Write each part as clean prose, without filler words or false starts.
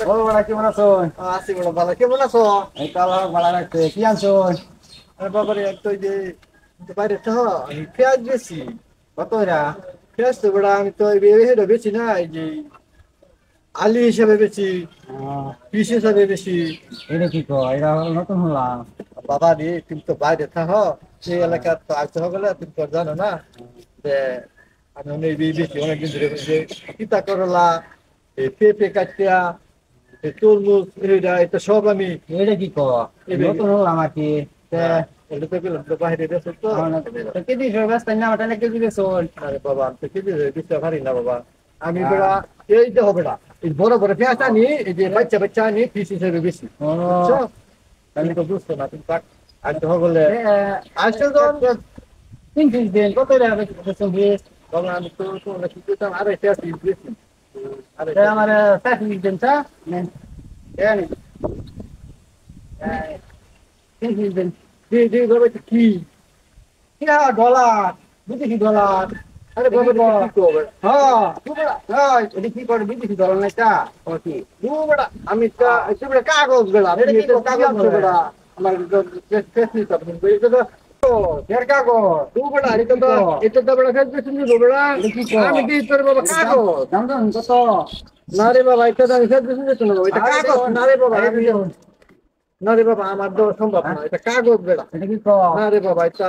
ও বড়া কেমন আছো? আছি বড় ভালো। কেমন আছো? এই তো আল্লাহ ভালো রাখছে। কি আনছো? আরে বাবারে এক তো এই যে বাইরে তো আমি পেঁয়াজ বেশি কত এরা? পেঁয়াজ তো বড় আমি তো এই বেশি না এই যে আলি হিসেবে বেশি পিস হিসেবে বেশি। এটা কি কো? এটা হলো নতুন হলাম। বাবা রে তুমি তো বাইরে থাকো সেই এলাকার তো আসতে হবে না, তুমি তো জানো না যে আমি অনেক বেশি অনেকদিন ধরে যে তিতা করলা, এই পেঁপে কাটিয়া, এই তরমুজ, এটা সব আমি এটা কি কো? নতুন হলাম আর কি। তে এটা তো গেলাম তো বাইরে বেসো তো। কেজি ব্যস্ত না ওটা কেজি বেছো? আরে বাবা আমি তো কিছু বুঝতে পারি না বাবা। আমি বেড়া এই যে হবে না এই বড় বড় পেঁয়াজ আনি, এই যে বাচ্চা বাচ্চা আনি পিস হিসেবে বেশি, ও বুঝছো? আমি তো বুঝতো না তুমি থাক আনতে হবে বলে আসছে তো। তিন পিস দিন কত এরা বেছো বিশ? বাবা আমি তো তো না কিছু তো আরে পেঁয়াজ বেশি আরে আমার চার পিস দিন চা জানি তিন পিস দিন জি জি বাবা কি $1 বিদেশি ডলার। আরে বাবা কি করবে? হ্যাঁ দুবড়া হ্যাঁ এটা কি করে বিদেশি ডলার না এটা কি দুবড়া আমি তো একটু বেড়া কাগজ বেড়া এটা কি কাগজ কাগজ বেড়া আমার টেস্ট নিতে হবে এটা তো এর কাগজ দুবড়া এটা এটা কি তো কো? এটা তো বেড়া ফেসবুক শুনছি বেড়া এটা কি কো? আমি দিই তোর বাবা কাগজ। দাম দাম কত? না রে বাবা এটা তো আমি ফেসবুক শুনছি না বাবা, এটা আরে কাগজ দেখুন, না রে বাবা আরে আমি দেখুন, না রে বাবা আমার দেওয়া সম্ভব না, এটা কাগজ বেড়া। এটা কি কো? না রে বাবা এটা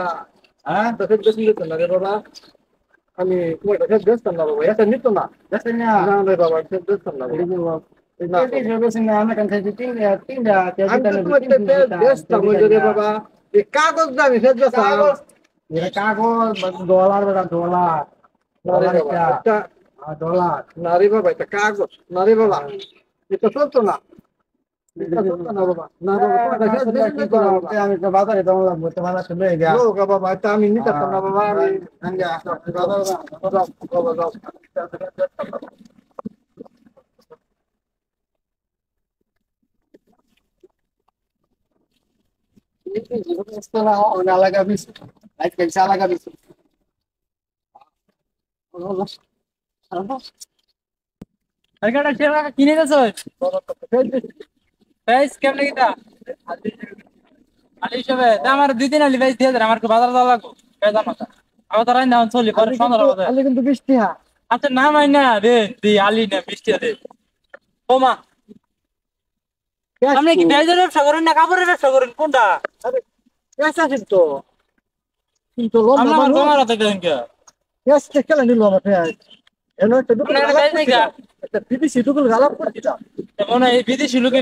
হ্যাঁ ফেসবুক শুনছি না রে বাবা। আমি তোমার এটা ফেসবুক না বাবা, এটা নিত না। দেখছেন না না রে বাবা ফেসবুক না এটা বাবা। কি বল না এটা কি বলছেন না আমরা কাছে তিনটা আমি তো তোমার ব্যস্ত বলছি রে বাবা, এই কাগজ না আমি ফেসবুক কাগজ এটা কাগজ ডলার বেটা ডলার না রে ডলার বাবা এটা এটা ডলার না রে বাবা এটা কাগজ না রে বাবা, এটা চলতো না, এটা চলতো না বাবা। না বাবা তোমার কাছে বেশি নিত না বাবা। আমি তো বাজারে দাম লাগবো তো ভালো চলে গিয়া ও বাবা এটা আমি নিতে পারতাম না বাবা। আমি বাবা বাবা বাবা বাবা alaga bis ay pensa alaga bis আরেকটা ছেলে কিনে গেছো প্রাইস কেমন কিটা আলি হিসাবে আমার 2 দিন আলি প্রাইস দিয়ে দেন আমার বাজার যাওয়া লাগবে বেজার মাথা আমার তো রাইন দাম চলি পরে সন্ধ্যা হবে আলি কিন্তু বৃষ্টি হ্যাঁ। আচ্ছা না মাই না দে দি আলি না বৃষ্টি দে ওমা আপনি কি পেঁয়াজের ব্যবসা করেন না কাপড়ের ব্যবসা করেন কোনটা আরে পেঁচা কিন্তু কিন্তু লম্বা আমরা আমার মানুষ তোমার হাতে দেন কে পেঁচ খেলে নিল আমার পেঁয়াজ এমন একটা দুটো আপনার গালাপ পেঁয়াজ নাই করছিলাম, একটা বিদেশি দুটো গালাপ করছিলাম। মনে হয় এই বিদেশি লোকে